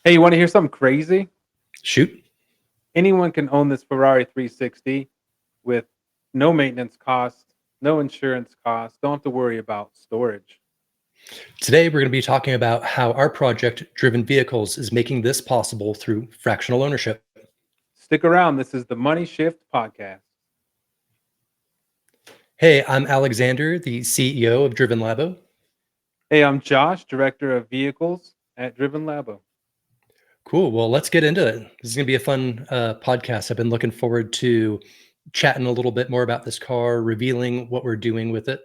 Hey, you wanna hear something crazy? Shoot. Anyone can own this Ferrari 360 with no maintenance costs, no insurance costs, don't have to worry about storage. Today, we're going to be talking about how our project, Driven Vehicles, is making this possible through fractional ownership. Stick around, this is the Money Shift Podcast. Hey, I'm Alexander, the CEO of Driven Labo. Hey, I'm Josh, Director of Vehicles at Driven Labo. Cool. Well, let's get into it. This is going to be a fun podcast. I've been looking forward to chatting a little bit more about this car, revealing what we're doing with it.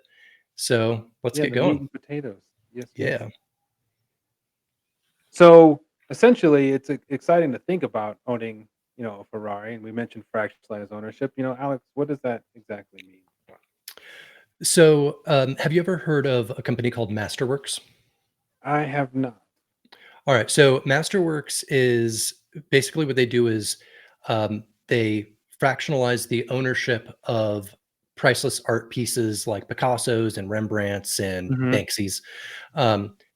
So let's Yeah, get the meat going. and potatoes. Yes, yes. Yeah. So, essentially, it's e exciting to think about owning, a Ferrari, and we mentioned fractionalized ownership. Alex, what does that exactly mean? So, have you ever heard of a company called Masterworks? I have not. All right. So Masterworks is basically what they do is they fractionalize the ownership of priceless art pieces like Picasso's and Rembrandt's and Mhm. Banksy's,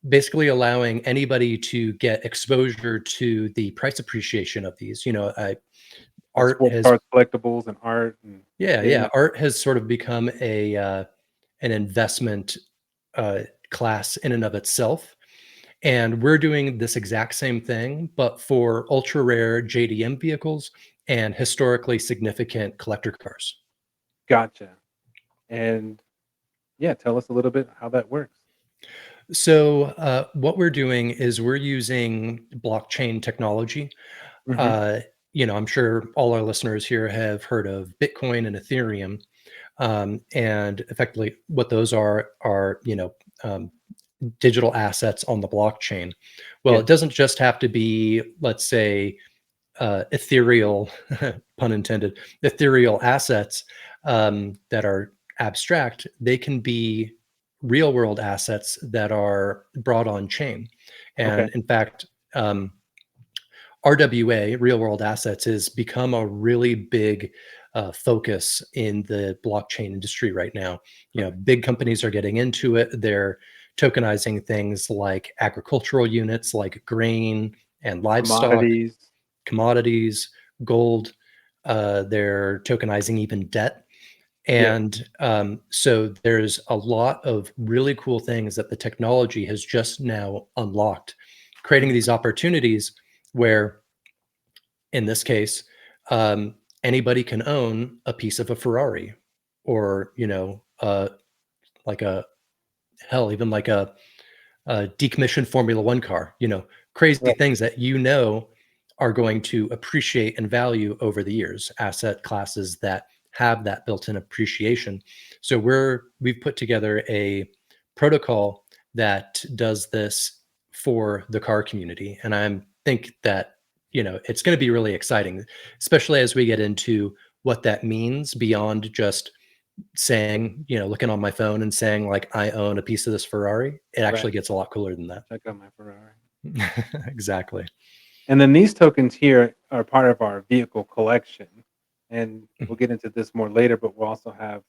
basically allowing anybody to get exposure to the price appreciation of these. Like Art sports has, cars, collectibles, and art and yeah, gaming. art has sort of become a an investment uh, class in and of itself. And we're doing this exact same thing, but for ultra rare JDM vehicles and historically significant collector cars. Gotcha. And yeah, tell us a little bit how that works. So, what we're doing is we're using blockchain technology. Mhm. Uh, I'm sure all our listeners here have heard of Bitcoin and Ethereum, and effectively what those are digital assets on the blockchain. Well, Yes. it doesn't just have to be, let's say, ethereal, pun intended, ethereal assets that are abstract. They can be real world assets that are brought on chain. Okay. And in fact, um, RWA, real world assets, has become a really big focus in the blockchain industry right now. Right. Big companies are getting into it. They're tokenizing things like agricultural units, like grain and livestock, Commodities. commodities, gold. They're tokenizing even debt. Yeah. And so there's a lot of really cool things that the technology has just now unlocked, creating these Interesting. opportunities where, in this case, um, anybody can own a piece of a Ferrari or, like a hell, even like a decommissioned Formula One car, crazy Right. things that are going to appreciate and value over the years, asset classes that have that built-in appreciation. So we've put together a protocol that does this for the car community. And I think that, it's going to be really exciting, especially as we get into what that means beyond just saying, looking on my phone and saying like I own a piece of this Ferrari. It Right. actually gets a lot cooler than that. Check out my Ferrari. Exactly. And then these tokens here are part of our vehicle collection. And Mhm, we'll get into this more later, but we'll also have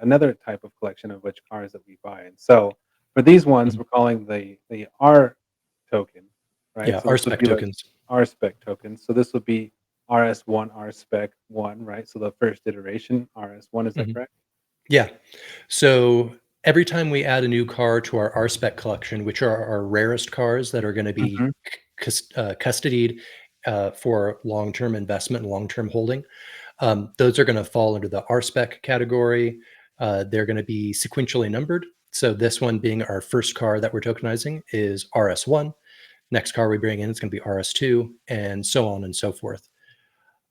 another type of collection of which cars that we buy. And so for these ones, mhm. we're calling the R token, right? Yeah, So our this would spec be like tokens. R spec tokens. So this would be RS1, R spec 1, right? So the first iteration, RS1, is that Mhm. correct? Yeah. So every time we add a new car to our R-Spec collection, which are our rarest cars that are going to be Hmm. custodied for long-term investment and long-term holding, those are going to fall under the R-Spec category. They're going to be sequentially numbered. So this one being our first car that we're tokenizing is RS1. Next car we bring in is going to be RS2, and so on and so forth.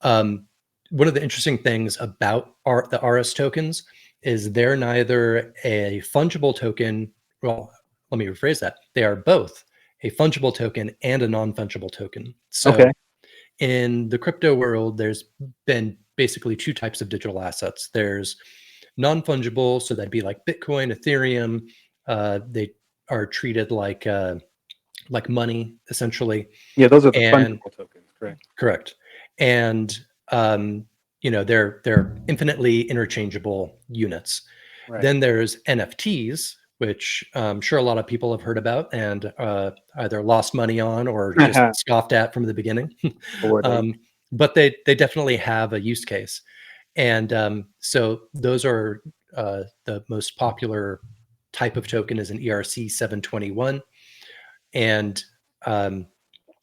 Um, One of the interesting things about the RS tokens is they're neither a fungible token. Well, let me rephrase that. They are both a fungible token and a non-fungible token. Okay. So in the crypto world, there's been basically two types of digital assets. There's non-fungible, so that'd be like Bitcoin, Ethereum. They are treated like money essentially, Yeah, those are the and fungible tokens, correct? correct. And um, they're infinitely interchangeable units. Right. Then there's NFTs, which I'm sure a lot of people have heard about and either lost money on or just scoffed at from the beginning. Bored ape. um, but they definitely have a use case, and so those are the most popular type of token is an ERC 721, and um,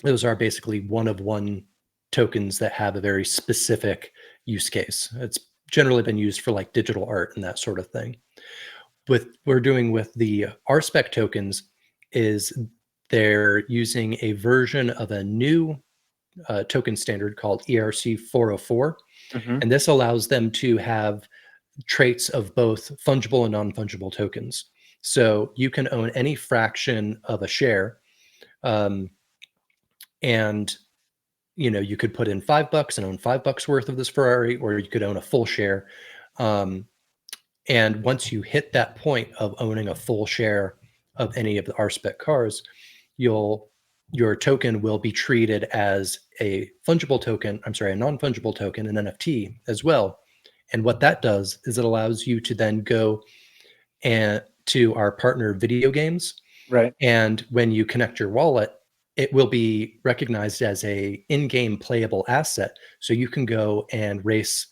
those are basically one of one tokens that have a very specific use case. It's generally been used for like digital art and that sort of thing. What we're doing with the RSpec tokens is they're using a version of a new token standard called ERC 404. Mhm. And this allows them to have traits of both fungible and non-fungible tokens. So you can own any fraction of a share, um, and you could put in $5 and own $5 worth of this Ferrari, or you could own a full share. Um, and once you hit that point of owning a full share of any of the RSpec cars, your token will be treated as a fungible token. I'm sorry, a non-fungible token, an NFT as well. And what that does is it allows you to then go and to our partner video games, Right. and when you connect your wallet, it will be recognized as a in-game playable asset. So you can go and race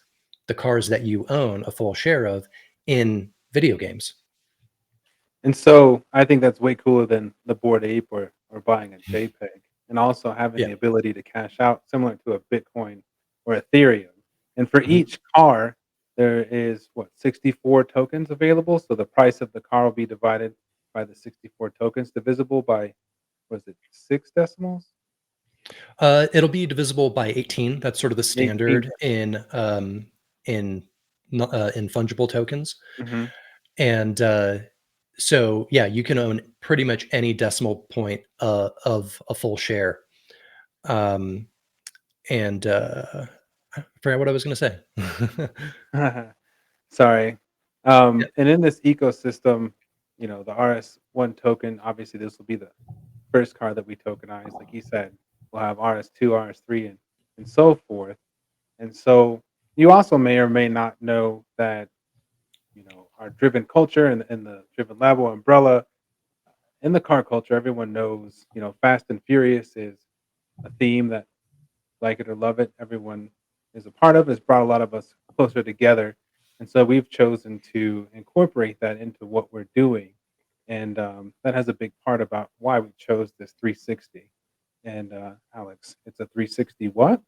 the cars that you own a full share of in video games. And so I think that's way cooler than the Bored Ape or buying a JPEG, and also having Yeah. the ability to cash out similar to a Bitcoin or Ethereum. And for Mhm. each car, there is what, 64 tokens available. So the price of the car will be divided by the 64 tokens, divisible by, was it 6 decimals? It'll be divisible by 18. That's sort of the 18 standard decimals. in in fungible tokens. Mhm. And so, yeah, you can own pretty much any decimal point of a full share. Um, and I forgot what I was going to say. Sorry. Yeah. And in this ecosystem, the RS1 token, obviously this will be the first car that we tokenize. Like you said, we'll have RS2, RS3, and so forth. And so you also may or may not know that, our driven culture and the driven labo umbrella in the car culture, everyone knows, Fast and Furious is a theme that, like it or love it, everyone is a part of. It's brought a lot of us closer together. And so we've chosen to incorporate that into what we're doing. And that has a big part about why we chose this 360. And Alex, it's a 360 what?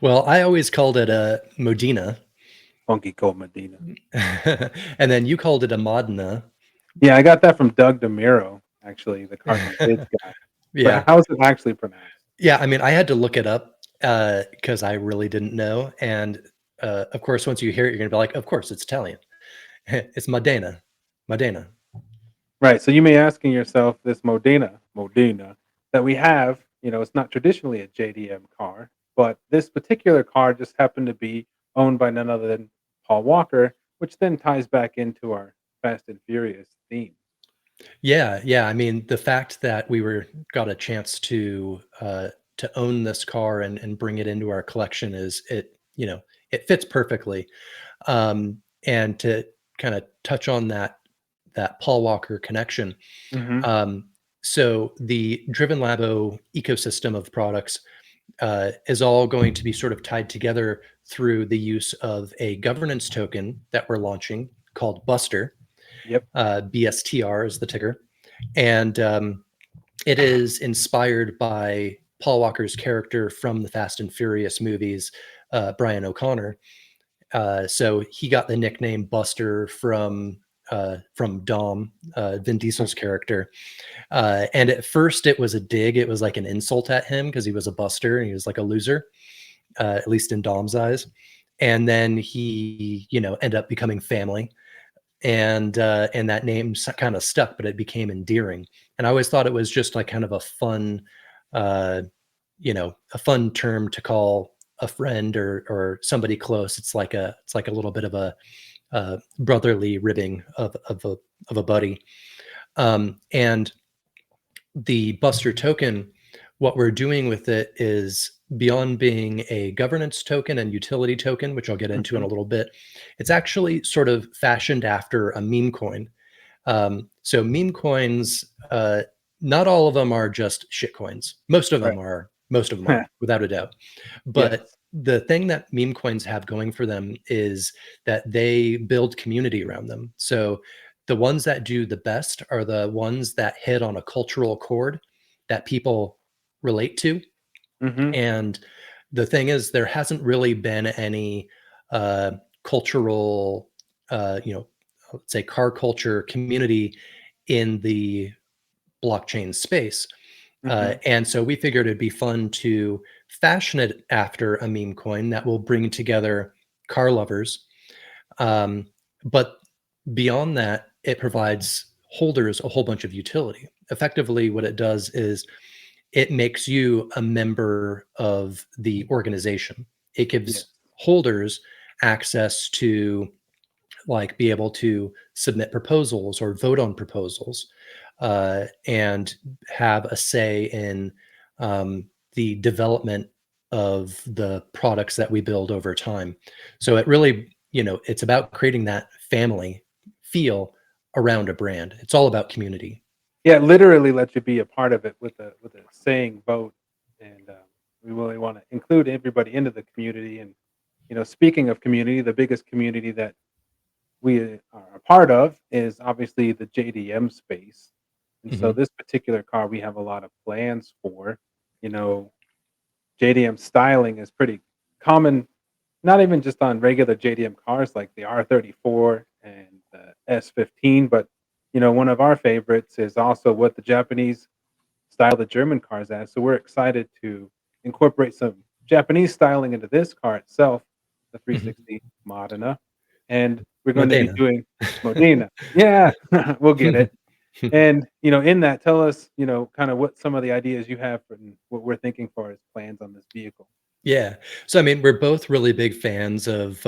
Well, I always called it a Modena, Funky Cold Medina. and then you called it a Modena. Yeah, I got that from Doug DeMiro, actually, the Cars and Bids guy. But Yeah. how is it actually pronounced? Yeah, I mean, I had to look it up, because I really didn't know, and, of course, once you hear it, you're gonna be like, "Of course, it's Italian. It's Modena. Modena." Right. So you may asking yourself, this Modena that we have, it's not traditionally a JDM car, but this particular car just happened to be owned by none other than Paul Walker, which then ties back into our Fast and Furious theme. Yeah, yeah, I mean, the fact that we got a chance to own this car and bring it into our collection it fits perfectly. And to kinda touch on that Paul Walker connection, Hmm. um, so the Driven Labo ecosystem of products is all going to be sort of tied together through the use of a governance token that we're launching called Buster. Yep. BSTR is the ticker, and it is inspired by Paul Walker's character from the Fast and Furious movies, Brian O'Connor. So he got the nickname Buster from Dom, Vin Diesel's character. And at first, it was a dig. It was like an insult at him because he was a buster and he was like a loser, at least in Dom's eyes. And then he, ended up becoming family, and that name kind of stuck, but it became endearing. And I always thought it was just like kind of uh, a fun term to call a friend or somebody close. It's like a little bit of a brotherly ribbing of a buddy. And the Buster token, what we're doing with it is beyond being a governance token and utility token, which I'll get into in Hmm. a little bit. It's actually sort of fashioned after a meme coin. So meme coins, not all of them are just shit coins. Most of them Right. are. Most of them are, without a doubt. But Yes. the thing that meme coins have going for them is that they build community around them. So the ones that do the best are the ones that hit on a cultural chord that people relate to. Mhm. And the thing is, there hasn't really been any uh, cultural, you know, let's say car culture community in the blockchain space. Mhm. And so we figured it'd be fun to fashion it after a meme coin that will bring together car lovers. Um, but beyond that, it provides holders a whole bunch of utility. Effectively, what it does is it makes you a member of the organization. It Yes. gives holders access to like be able to submit proposals or vote on proposals and have a say in the development of the products that we build over time. So it really, you know, it's about creating that family feel around a brand. It's all about community. Yeah, it literally lets you be a part of it with a saying vote, and, we really wanna include everybody into the community, and, speaking of community, the biggest community that we are a part of is obviously the JDM space, and so Mhm. this particular car we have a lot of plans for. You know, JDM styling is pretty common, not even just on regular JDM cars like the R34 and the S15, but, one of our favorites is also what the Japanese style the German cars as, so we're excited to incorporate some Japanese styling into this car itself, the Mhm. 360 Modena, and we're going to be Modena. doing Modena. Yeah, we'll get it. And, in that, tell us, kinda what some of the ideas you have for and what we're thinking for as plans on this vehicle. Yeah. So I mean, we're both really big fans of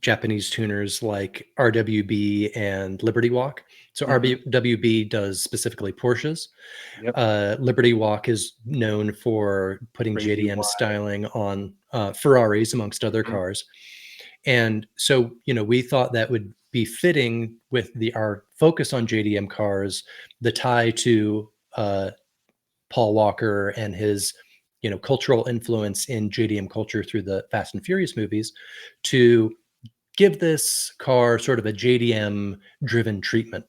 Japanese tuners like RWB and Liberty Walk. So Mhm. RWB does specifically Porsches. Yep. Liberty Walk is known for putting Crazy JDM wide. styling on Ferraris amongst other Mhm. cars. And so, you know, we thought that would be fitting with the our focus on JDM cars, the tie to Paul Walker and his, you know, cultural influence in JDM culture through the Fast and Furious movies to give this car sort of a JDM driven treatment.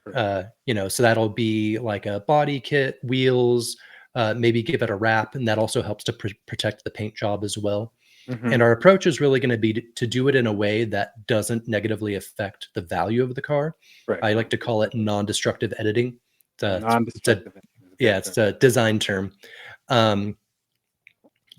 Correct. You know, so that'll be like a body kit, wheels, maybe give it a wrap, and that also helps to protect the paint job as well. And Mhm. our approach is really going to be to do it in a way that doesn't negatively affect the value of the car. Correct, I like to call it non-destructive. non-destructive editing. It's a Non-destructive is a good yeah, term. it's a design term. Um,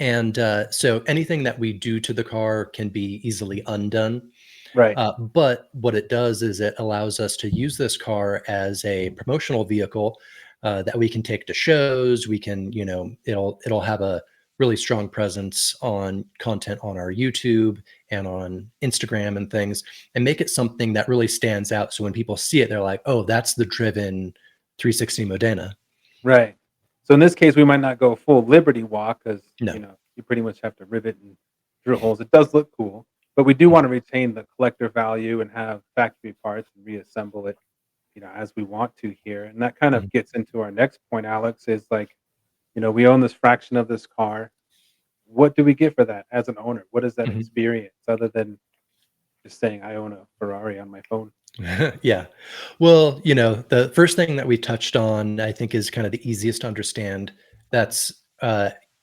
and so anything that we do to the car can be easily undone. Right. But what it does is it allows us to use this car as a promotional vehicle that we can take to shows. We can, you know, it'll have a really strong presence on content on our YouTube and on Instagram and things, and make it something that really stands out. So when people see it, they're like, "Oh, that's the driven 360 Modena." Right. So in this case, we might not go full Liberty Walk because No. you pretty much have to rivet and drill holes. It does look cool, but we do wanna retain the collector value and have factory parts and reassemble it, as we want to here, and that kind Mhm. of gets into our next point, Alex, is like, we own this fraction of this car. What do we get for that as an owner? What is that Mhm. experience other than just saying, "I own a Ferrari on my phone"? Yeah. Well, you know, the first thing that we touched on, I think, is kind of the easiest to understand. That's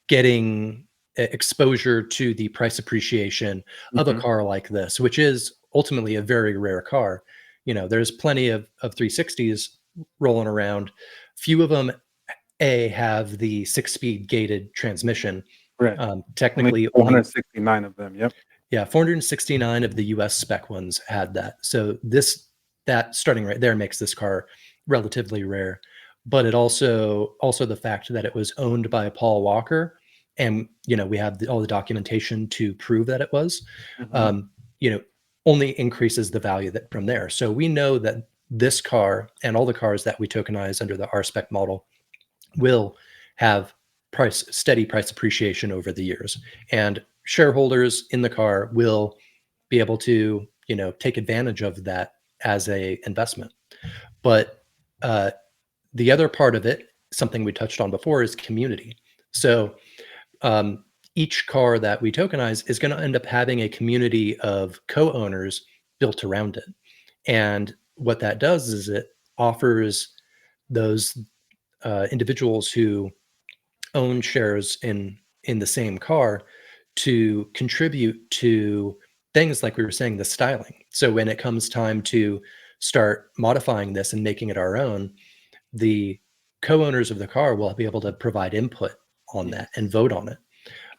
getting exposure to the price appreciation of a Mhm. car like this, which is ultimately a very rare car. You know, there's plenty of 360s rolling around. Few of them, A, have the 6-speed gated transmission. Right. Only Technically, only 469 of them, yep. yeah, 469 of the US spec ones had that. So that starting right there makes this car relatively rare. But it also the fact that it was owned by Paul Walker, and you know we have all the documentation to prove that it was, Mhm. um, you know, only increases the value that from there. So we know that this car and all the cars that we tokenize under the R spec model will have steady price appreciation over the years, and shareholders in the car will be able to, you know, take advantage of that as a investment. But uh, the other part of it, something we touched on before, is community. So um, each car that we tokenize is going to end up having a community of co-owners built around it. And what that does is it offers those individuals who own shares in the same car to contribute to things like we were saying, the styling. So when it comes time to start modifying this and making it our own, the co-owners of the car will be able to provide input on that and Yes. vote on it.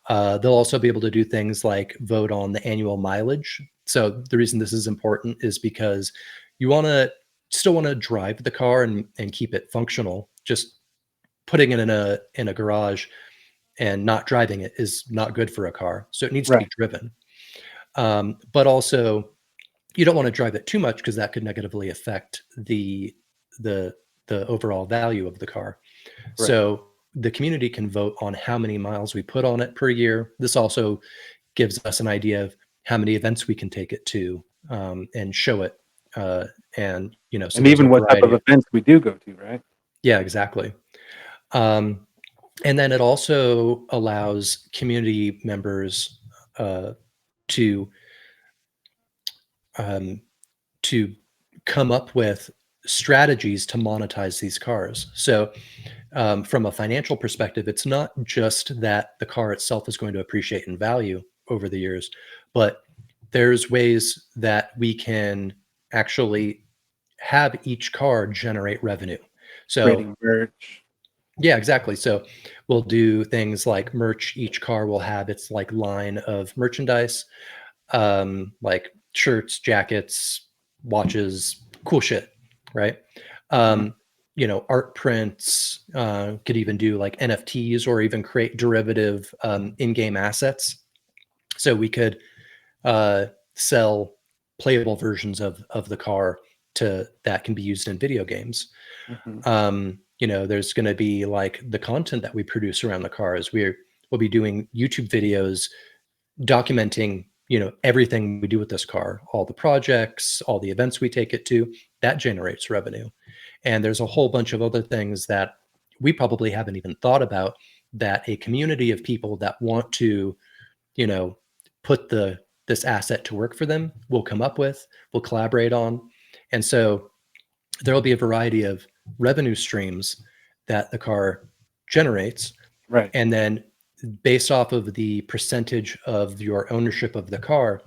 They'll also be able to do things like vote on the annual mileage. So the reason this is important is because you want to still want to drive the car and keep it functional. Just putting it in a garage and not driving it is not good for a car. So it needs to Right. be driven. But also, you don't want to drive it too much because that could negatively affect the the overall value of the car. Right. So the community can vote on how many miles we put on it per year. This also gives us an idea of how many events we can take it to and show it. And so And there's a even what type variety of of events we do go to, right? yeah, exactly. Um, and then it also allows community members uh, to um, to come up with strategies to monetize these cars. So from a financial perspective, it's not just that the car itself is going to appreciate in value over the years, but there's ways that we can actually have each car generate revenue. So, Creating merch. yeah, exactly. So, we'll do things like merch. Each car will have its like line of merchandise, like shirts, jackets, watches, cool shit, right? Mhm. Um, art prints, could even do like NFTs or even create derivative in-game assets. So we could uh, sell playable versions of the car to that can be used in video games. Mhm. There's going to be like the content that we produce around the cars. We'll be doing YouTube videos documenting everything we do with this car, all the projects, all the events we take it to. That generates revenue. And there's a whole bunch of other things that we probably haven't even thought about that a community of people that want to you know put this asset to work for them will come up with, will collaborate on. And so there will be a variety of revenue streams that the car generates. Right. And then based off of the percentage of your ownership of the car,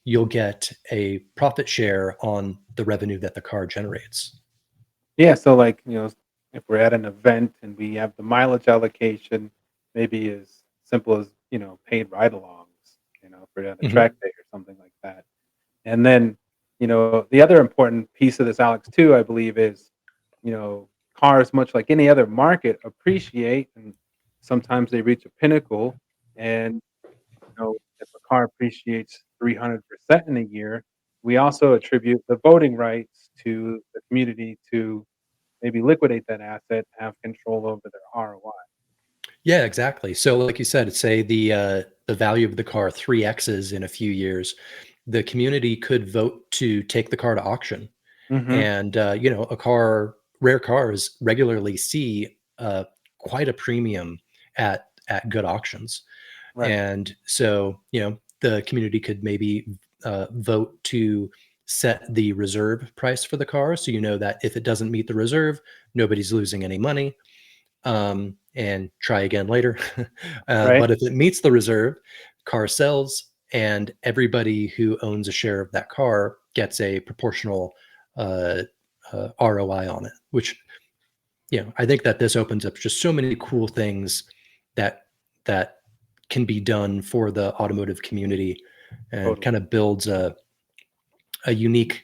you'll get a profit share on the revenue that the car generates. Yeah, so, like, if we're at an event and we have the mileage allocation, maybe as simple as, paid ride-alongs, if we're at a Mhm. track day or something like that. And then, the other important piece of this, Alex, too, I believe is, cars, much like any other market, appreciate, and sometimes they reach a pinnacle. And, if a car appreciates 300% in a year, we also attribute the voting rights to the community to maybe liquidate that asset, have control over their ROI. Yeah, exactly. So, like you said, say the value of the car 3x's in a few years, the community could vote to take the car to auction. Mhm. And rare cars regularly see quite a premium at good auctions. Right. And so, the community could maybe vote to set the reserve price for the car. So, that if it doesn't meet the reserve, nobody's losing any money, and try again later. Right. But if it meets the reserve, car sells, and everybody who owns a share of that car gets a proportional uh, ROI on it, which I think that this opens up just so many cool things that that can be done for the automotive community, and Totally. kind of builds a unique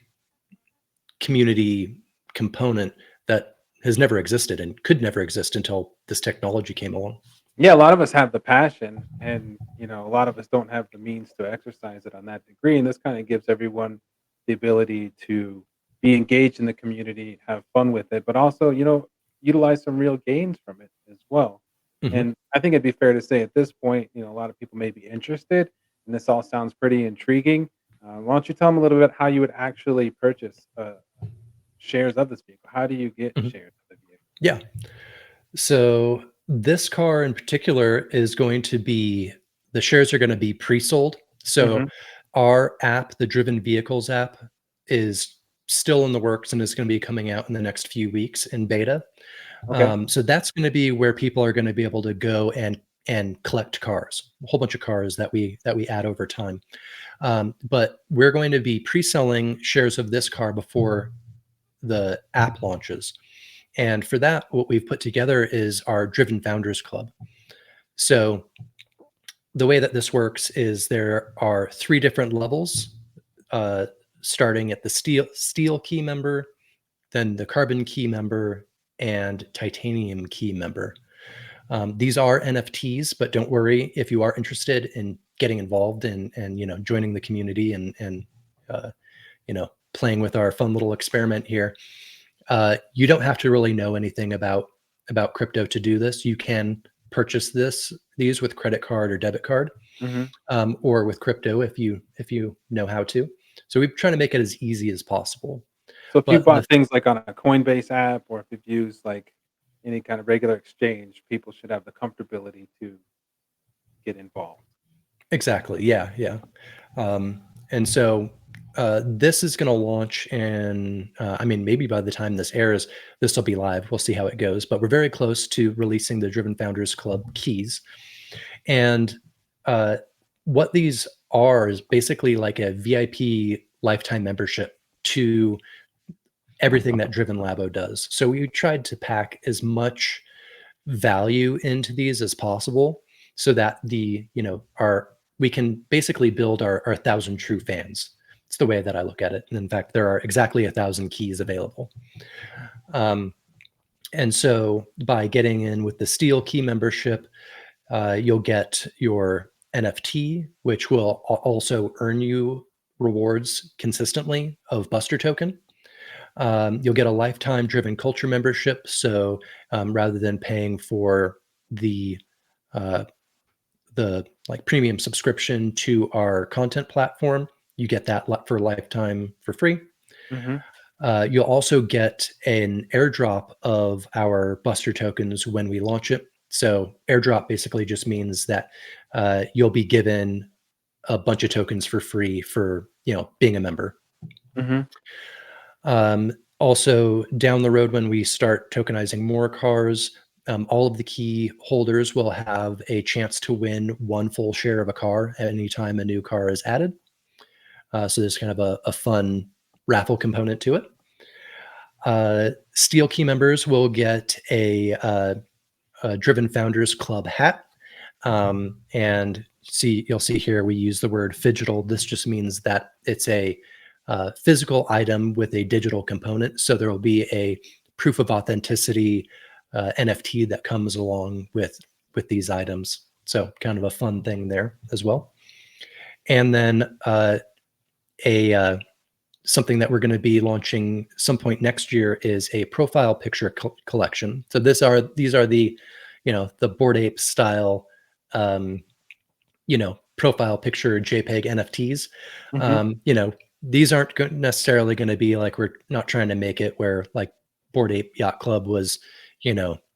community component that has never existed and could never exist until this technology came along. Yeah, a lot of us have the passion and, a lot of us don't have the means to exercise it on that degree, and this kinda gives everyone the ability to be engaged in the community, have fun with it, but also, utilize some real gains from it as well. Mhm. And I think it'd be fair to say at this point, a lot of people may be interested, and this all sounds pretty intriguing. Why don't you tell them a little bit how you would actually purchase a shares of this vehicle? How do you get Mhm. shares of the vehicle? Yeah. So this car in particular is going to be the shares are going to be pre-sold. So Mhm. our app, the Driven Vehicles app, is still in the works and is going to be coming out in the next few weeks in beta. Okay. So that's going to be where people are going to be able to go and collect cars, a whole bunch of cars that we add over time. But we're going to be pre-selling shares of this car before the app launches. And for that, what we've put together is our Driven Founders Club. So the way that this works is there are three different levels, uh, starting at the steel key member, then the carbon key member, and titanium key member. These are NFTs, but don't worry if you are interested in getting involved and joining the community and uh, playing with our fun little experiment here. You don't have to really know anything about crypto to do this. You can purchase these with credit card or debit card, Mhm. or with crypto if you know how to. So we try to make it as easy as possible. So if you But bought things like on a Coinbase app or if you've used like any kind of regular exchange, people should have the comfortability to get involved. exactly, yeah, yeah. And so this is going to launch in, I mean, maybe by the time this airs, this will be live. We'll see how it goes. But we're very close to releasing the Driven Founders Club keys. And uh, what these are is basically like a VIP lifetime membership to everything that Driven Labo does. So we tried to pack as much value into these as possible so that our we can basically build our 1,000 true fans. It's the way that I look at it. And in fact, there are exactly 1,000 keys available. Um, and so by getting in with the Steel Key membership, you'll get your NFT, which will also earn you rewards consistently of Buster token. You'll get a lifetime driven culture membership. So rather than paying for the uh, the like premium subscription to our content platform, you get that for lifetime for free. Mhm. You'll also get an airdrop of our Buster tokens when we launch it. So airdrop basically just means that you'll be given a bunch of tokens for free for being a member. Mhm. Also, down the road, when we start tokenizing more cars, all of the key holders will have a chance to win one full share of a car anytime a new car is added. So there's kind of a fun raffle component to it. Steel Key members will get a Driven Founders Club hat. And you'll see here we use the word phygital. This just means that it's a physical item with a digital component. So there will be a proof of authenticity NFT that comes along with these items. So kind of a fun thing there as well. And then a something that we're going to be launching some point next year is a profile picture collection. So these are the the Bored Ape style profile picture JPEG NFTs. Mhm. These aren't necessarily going to be like, we're not trying to make it where like Bored Ape Yacht Club was,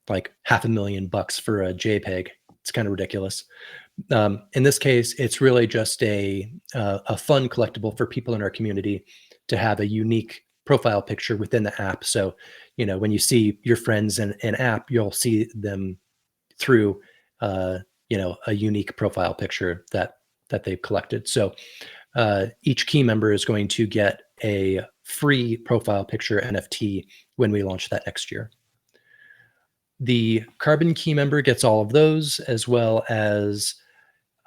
like $500,000 for a JPEG. It's kind of ridiculous. In this case, it's really just a fun collectible for people in our community to have a unique profile picture within the app. So, when you see your friends in an app, you'll see them through a unique profile picture that they've collected. So each key member is going to get a free profile picture NFT when we launch that next year. The carbon key member gets all of those, as well as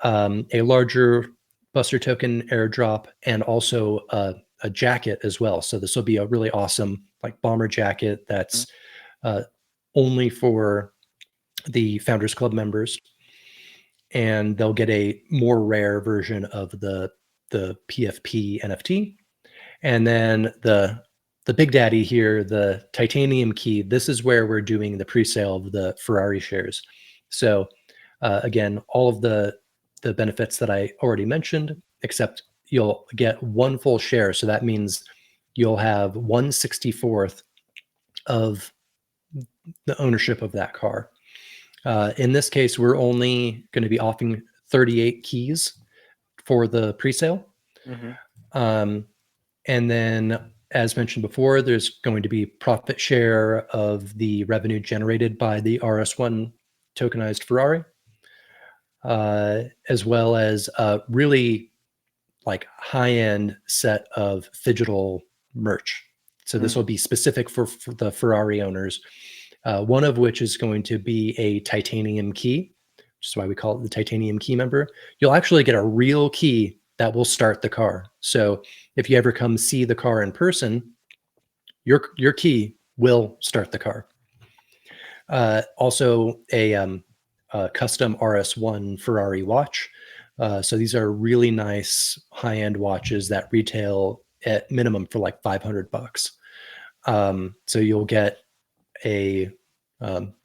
a larger Buster token airdrop and also a jacket as well. So this will be a really awesome like bomber jacket Mhm. that's uh, only for the Founders Club members, and they'll get a more rare version of the PFP NFT. And then the big daddy here, the titanium key. This is where we're doing the pre-sale of the Ferrari shares. So again, all of the benefits that I already mentioned, except you'll get one full share. So that means you'll have 1/64th of the ownership of that car. In this case, we're only going to be offering 38 keys for the pre-sale. Hmm. Um, and then, as mentioned before, there's going to be profit share of the revenue generated by the RS1 tokenized Ferrari, as well as a really like high-end set of digital merch. So this will be specific for the Ferrari owners. One of which is going to be a titanium key, which is why we call it the titanium key member. You'll actually get a real key that will start the car. So if you ever come see the car in person, your key will start the car. Also, a custom RS1 Ferrari watch. So these are really nice high-end watches that retail at minimum for like $500. So you'll get a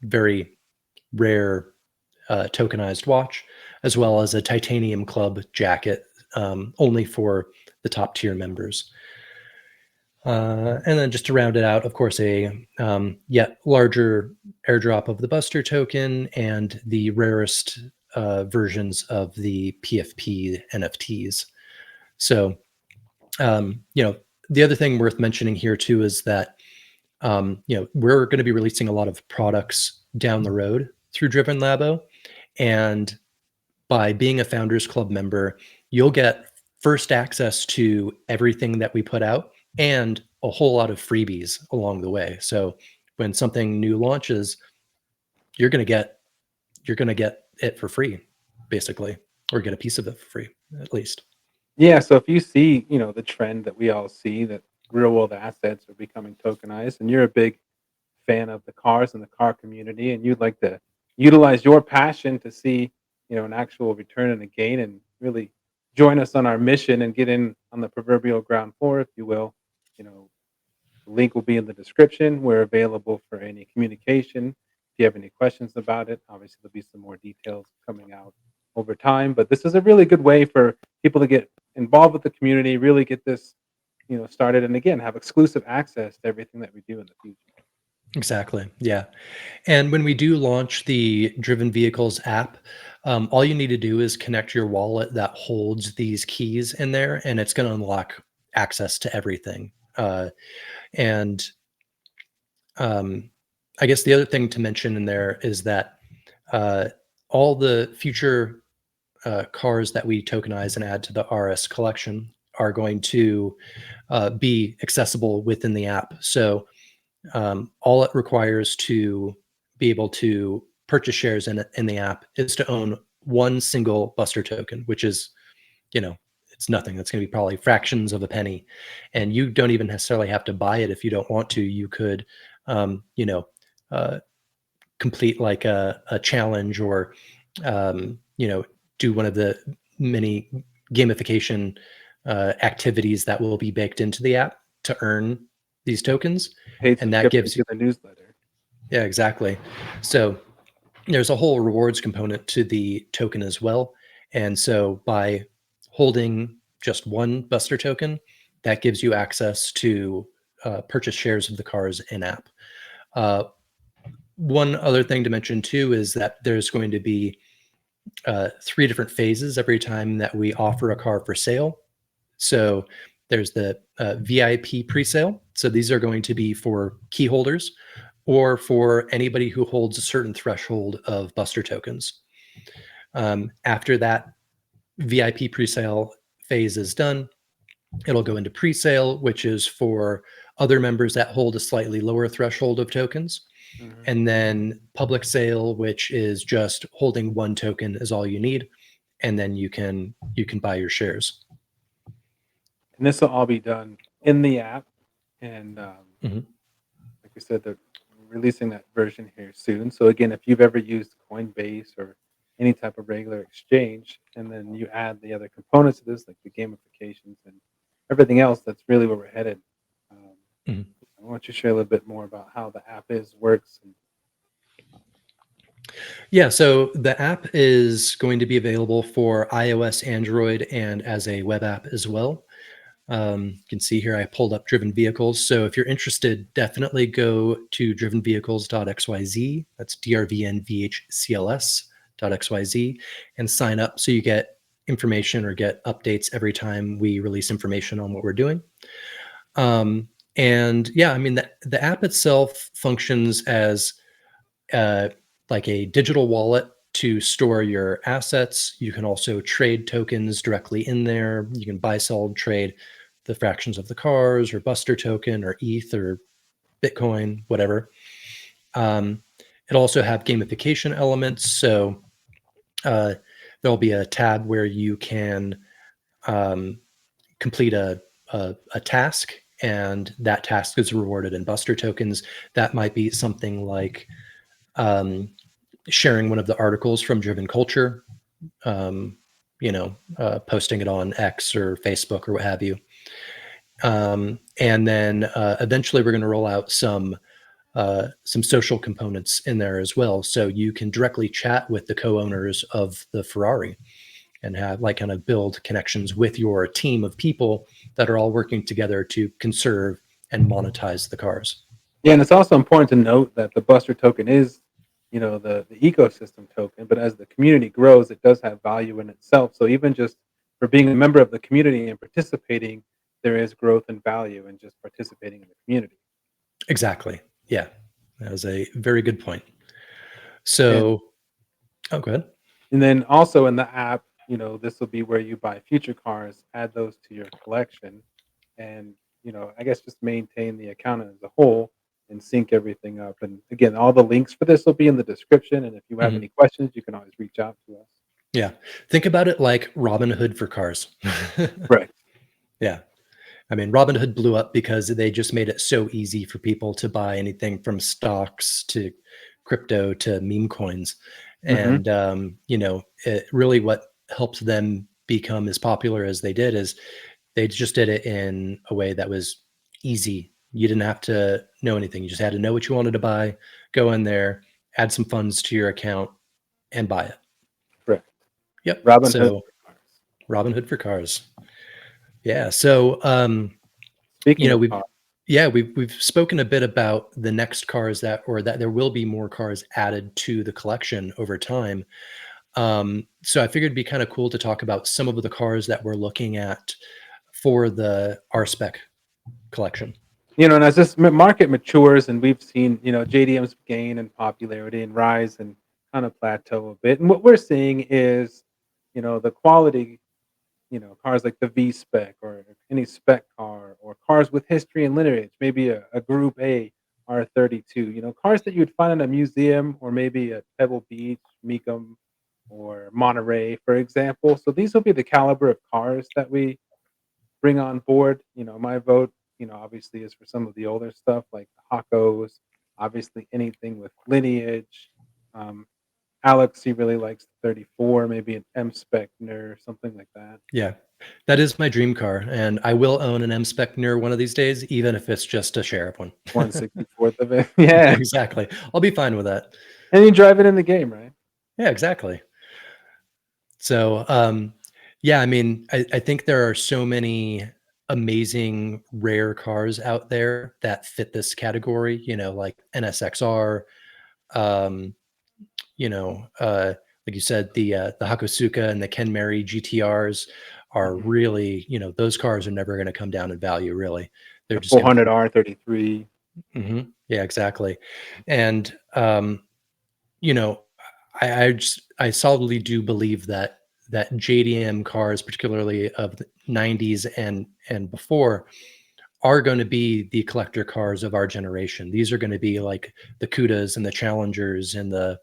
very rare tokenized watch, as well as a titanium club jacket, only for the top tier members. And then just to round it out, of course, a yet larger airdrop of the Buster token and the rarest versions of the PFP NFTs. So, the other thing worth mentioning here too is that we're going to be releasing a lot of products down the road through Driven Labo, and by being a Founders Club member, you'll get first access to everything that we put out and a whole lot of freebies along the way. So when something new launches, you're going to get it for free, basically, or get a piece of it for free, at least. Yeah, so if you see, the trend that we all see that real world assets are becoming tokenized, and you're a big fan of the cars and the car community, and you'd like to utilize your passion to see, an actual return and a gain, and really join us on our mission and get in on the proverbial ground floor, if you will, you know, the link will be in the description. We're available for any communication. If you have any questions about it, obviously there'll be some more details coming out over time. But this is a really good way for people to get involved with the community, really get this, started, and again have exclusive access to everything that we do in the future. Exactly. Yeah. And when we do launch the Driven Vehicles app, all you need to do is connect your wallet that holds these keys in there, and it's going to unlock access to everything. And I guess the other thing to mention in there is that uh, all the future cars that we tokenize and add to the RS collection are going to be accessible within the app. So all it requires to be able to purchase shares in the app is to own one single Buster token, which is, it's nothing. That's going to be probably fractions of a penny. And you don't even necessarily have to buy it if you don't want to. You could, um, you know, uh, complete like a challenge or, do one of the many gamification activities that will be baked into the app to earn these tokens. Paid And that subscription gives you, to the newsletter. yeah, exactly. So there's a whole rewards component to the token as well. And so by holding just one Buster token, that gives you access to purchase shares of the cars in app. One other thing to mention too is that there's going to be 3 different phases every time that we offer a car for sale. So there's the VIP pre-sale. So these are going to be for key holders or for anybody who holds a certain threshold of Buster tokens. After that VIP pre-sale phase is done, it'll go into pre-sale, which is for other members that hold a slightly lower threshold of tokens. Mhm. And then public sale, which is just holding one token is all you need, and then you can buy your shares. And this will all be done in the app, and Mhm. like I said, they're releasing that version here soon. So again, if you've ever used Coinbase or any type of regular exchange, and then you add the other components of this, like the gamifications and everything else, that's really where we're headed. Um, Mhm. I want you to share a little bit more about how the app works. And, Yeah, so the app is going to be available for iOS, Android, and as a web app as well. You can see here I pulled up driven vehicles. So if you're interested, definitely go to drivenvehicles.xyz. That's drvnvhcls.xyz and sign up so you get information or get updates every time we release information on what we're doing. And yeah, I mean, the app itself functions as uh, like a digital wallet to store your assets. You can also trade tokens directly in there. You can buy, sell, and trade the fractions of the cars or Buster token or ETH or Bitcoin, whatever. It'll also have gamification elements. So there'll be a tab where you can complete a task, and that task is rewarded in Buster tokens. That might be something like sharing one of the articles from Driven Culture, posting it on X or Facebook or what have you. And then eventually we're going to roll out some social components in there as well. So you can directly chat with the co-owners of the Ferrari and have like kind of build connections with your team of people that are all working together to conserve and monetize the cars. Yeah, and it's also important to note that the Buster token is, the ecosystem token, but as the community grows, it does have value in itself. So even just for being a member of the community and participating, there is growth and value in just participating in the community. Exactly. Yeah, that was a very good point. And So, oh, go ahead. and then also in the app, this will be where you buy future cars, add those to your collection, and I guess just maintain the account as a whole and sync everything up. And again, all the links for this will be in the description. And if you have Mhm. any questions, you can always reach out to us. Yeah, think about it like Robin Hood for cars. Right. Yeah. I mean, Robinhood blew up because they just made it so easy for people to buy anything from stocks to crypto to meme coins. Hmm. And, it really what helped them become as popular as they did is they just did it in a way that was easy. You didn't have to know anything. You just had to know what you wanted to buy, go in there, add some funds to your account, and buy it. Correct. Yep. Robin Hood So for cars. Robinhood for cars. Yeah. So, Speaking of we've cars, yeah, we've spoken a bit about the next cars that there will be more cars added to the collection over time. So I figured it'd be kind of cool to talk about some of the cars that we're looking at for the R spec collection. and as this market matures and we've seen, JDM's gain in popularity and rise and kind of plateau a bit. And what we're seeing is, the quality, cars like the V spec or any spec car or cars with history and lineage, maybe a Group A R32, cars that you'd find in a museum or maybe at Pebble Beach, Mecum, or Monterey, for example. So these will be the caliber of cars that we bring on board. My vote, obviously is for some of the older stuff like the Hakos, obviously anything with lineage. Um, Alex, he really likes the 34, maybe an M spec or something like that. Yeah, that is my dream car, and I will own an M spec near one of these days, even if it's just a share of one. 1/64th of it. Yeah. Exactly. I'll be fine with that. And you drive it in the game, right? Yeah, exactly. So, yeah, I mean, I think there are so many amazing rare cars out there that fit this category, like NSXR, um, you know, uh, like you said, the Hakosuka and the Ken Mary GTRs are Mhm. really, those cars are never going to come down in value, really. They're The just going to keep. 400R33. Yeah, exactly. And, you know, I solidly do believe that JDM cars, particularly of the 90s and before, are going to be the collector cars of our generation. These are going to be like the Cudas and the Challengers and the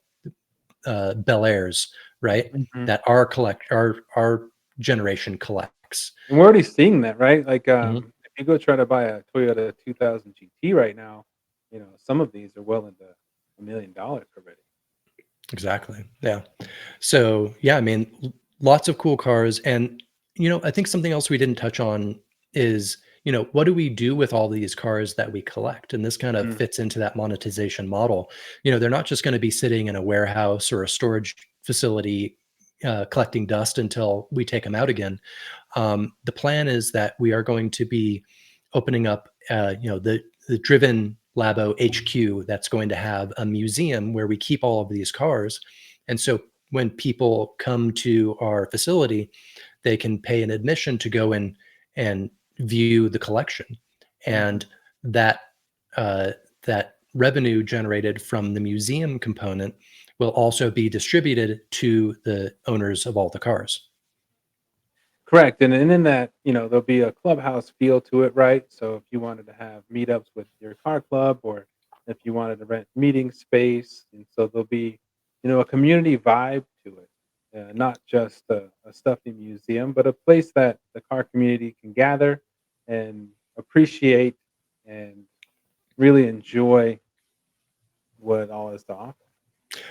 Bel Airs, right? Mhm. That our generation collects. And we're already seeing that, right? Like, Mhm. if you go try to buy a Toyota 2000 GT right now, some of these are well into $1 million already. Exactly. Yeah. So yeah, I mean, lots of cool cars, and I think something else we didn't touch on is what do we do with all these cars that we collect, and this kind of Mm. fits into that monetization model. They're not just going to be sitting in a warehouse or a storage facility, collecting dust until we take them out again. The plan is that we are going to be opening up, the Driven Labo HQ that's going to have a museum where we keep all of these cars. And so when people come to our facility, they can pay an admission to go in and view the collection. Mhm. And that uh, that revenue generated from the museum component will also be distributed to the owners of all the cars. Correct, and in that, there'll be a clubhouse feel to it, right? So if you wanted to have meetups with your car club, or if you wanted to rent meeting space, and so there'll be, a community vibe to it, not just a stuffy museum, but a place that the car community can gather and appreciate and really enjoy what all is to offer.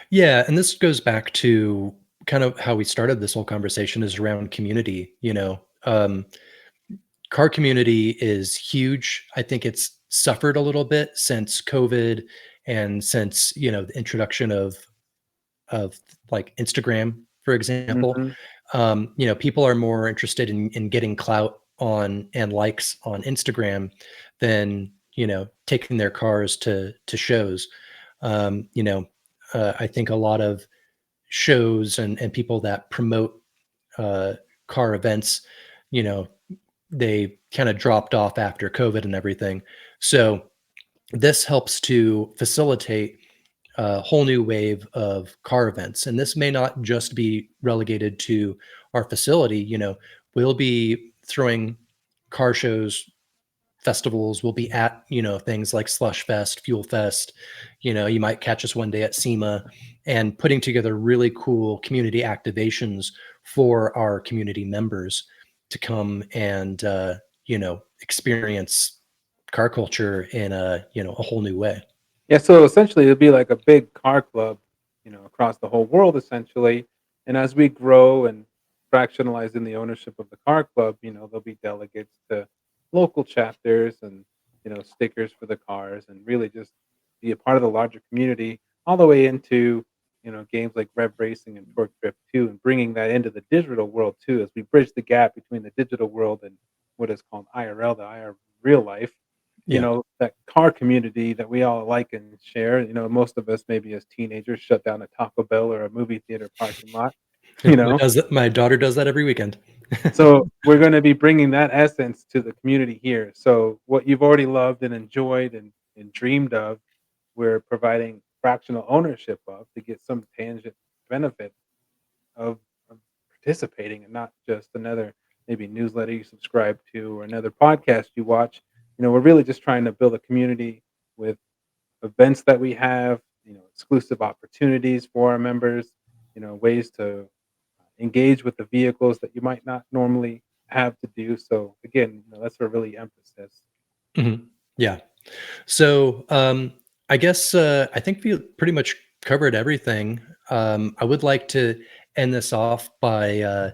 Yeah, and this goes back to kind of how we started this whole conversation is around community. Car community is huge. I think it's suffered a little bit since COVID and since, the introduction of like Instagram, for example. Mhm. People are more interested in getting clout on and likes on Instagram than, taking their cars to shows. I think a lot of shows and people that promote uh, car events, you know, they kind of dropped off after COVID and everything. So this helps to facilitate a whole new wave of car events. And this may not just be relegated to our facility. We'll be throwing car shows, festivals. We'll be at, things like Slush Fest, Fuel Fest. You might catch us one day at SEMA and putting together really cool community activations for our community members to come and, experience car culture in a whole new way. Yeah, so essentially it'd be like a big car club, across the whole world essentially. And as we grow and fractionalize in the ownership of the car club, there'll be delegates to local chapters and, stickers for the cars and really just be a part of the larger community all the way into, games like Rev Racing and Torque Drift 2 and bringing that into the digital world too as we bridge the gap between the digital world and what is called IRL, the IR real life, Yeah. that car community that we all like and share. Most of us maybe as teenagers shut down a Taco Bell or a movie theater parking lot, you know. My daughter does that every weekend. So we're going to be bringing that essence to the community here. So what you've already loved and enjoyed and dreamed of, we're providing fractional ownership of to get some tangent benefit of, of participating and not just another maybe newsletter you subscribe to or another podcast you watch. We're really just trying to build a community with events that we have, exclusive opportunities for our members, ways to engage with the vehicles that you might not normally have to do. So again, that's a really emphasis. Mhm. Yeah. So, I guess, I think we pretty much covered everything. I would like to end this off by,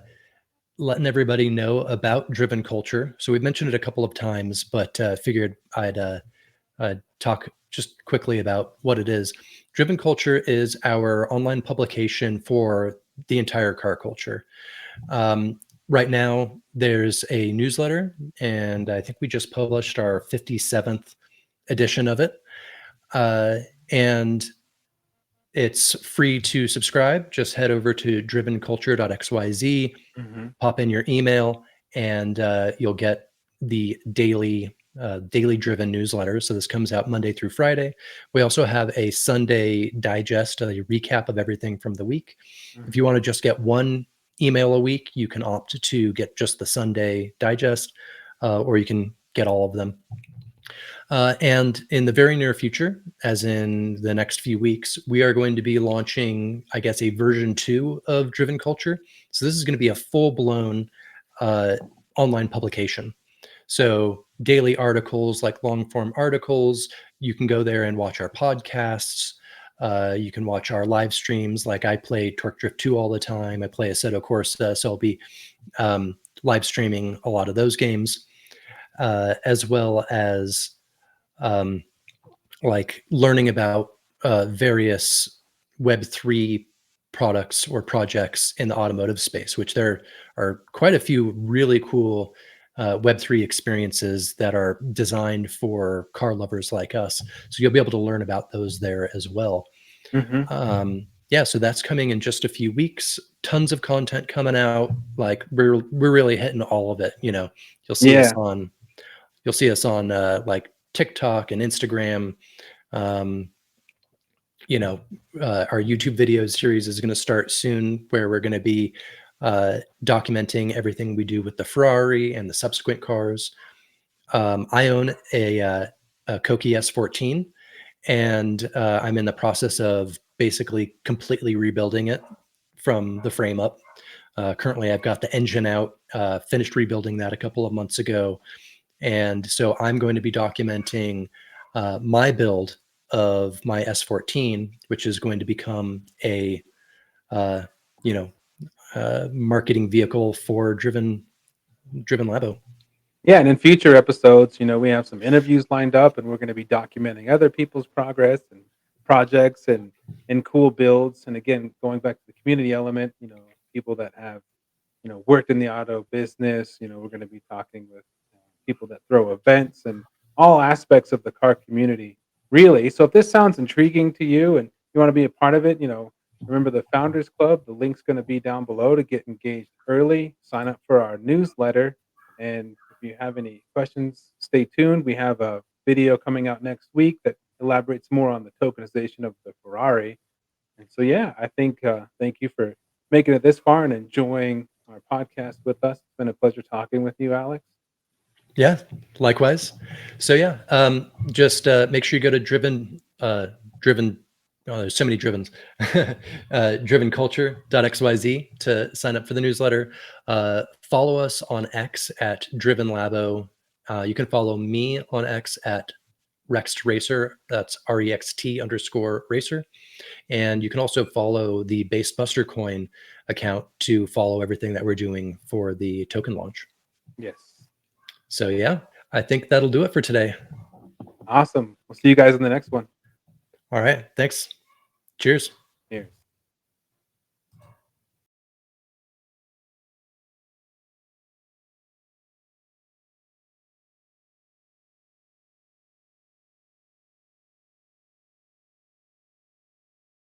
letting everybody know about Driven Culture. So we've mentioned it a couple of times, but, figured I'd talk just quickly about what it is. Driven Culture is our online publication for the entire car culture. Right now, there's a newsletter, and I think we just published our 57th edition of it. Uh, and it's free to subscribe. Just head over to drivenculture.xyz, Hmm. pop in your email, and you'll get the daily driven newsletter. So this comes out Monday through Friday. We also have a Sunday digest, a recap of everything from the week. If you Hmm. want to just get one email a week, you can opt to get just the Sunday digest, or you can get all of them. And in the very near future, as in the next few weeks, we are going to be launching, I guess, a version 2 of Driven Culture. So this is going to be a full blown uh, online publication. So daily articles, like long form articles, you can go there and watch our podcasts. You can watch our live streams. Like I play Torque Drift 2 all the time. I play Assetto Corsa, so I'll be live streaming a lot of those games, as well as um, like learning about various Web3 products or projects in the automotive space, which there are quite a few really cool Web3 experiences that are designed for car lovers like us. So you'll be able to learn about those there as well. Hmm. Yeah, so that's coming in just a few weeks. Tons of content coming out. Like we're really hitting all of it. You'll see us Yeah. on you'll see us on like TikTok and Instagram. Um, you know, our YouTube video series is going to start soon, where we're going to be documenting everything we do with the Ferrari and the subsequent cars. I own a Koki S14, and I'm in the process of basically completely rebuilding it from the frame up. Currently, I've got the engine out, finished rebuilding that a couple of months ago. And so I'm going to be documenting my build of my S14, which is going to become a, uh, you know, marketing vehicle for driven labo. Yeah, and in future episodes, we have some interviews lined up, and we're going to be documenting other people's progress and projects and cool builds. And again, going back to the community element, people that have worked in the auto business. We're going to be talking with people that throw events and all aspects of the car community, really. So if this sounds intriguing to you and you want to be a part of it, remember the Founders Club. The link's going to be down below to get engaged early. Sign up for our newsletter. And if you have any questions, stay tuned. We have a video coming out next week that elaborates more on the tokenization of the Ferrari. And so, yeah, I think thank you for making it this far and enjoying our podcast with us. It's been a pleasure talking with you, Alex. Yeah, likewise. So yeah, just make sure you go to driven. Oh, there's so many drivens. Drivenculture.xyz to sign up for the newsletter. Follow us on X at Driven Labo. You can follow me on X at Rext Racer. That's REXT_racer. And you can also follow the Base Buster Coin account to follow everything that we're doing for the token launch. Yes. So yeah, I think that'll do it for today. Awesome. We'll see you guys in the next one. All right. Thanks. Cheers.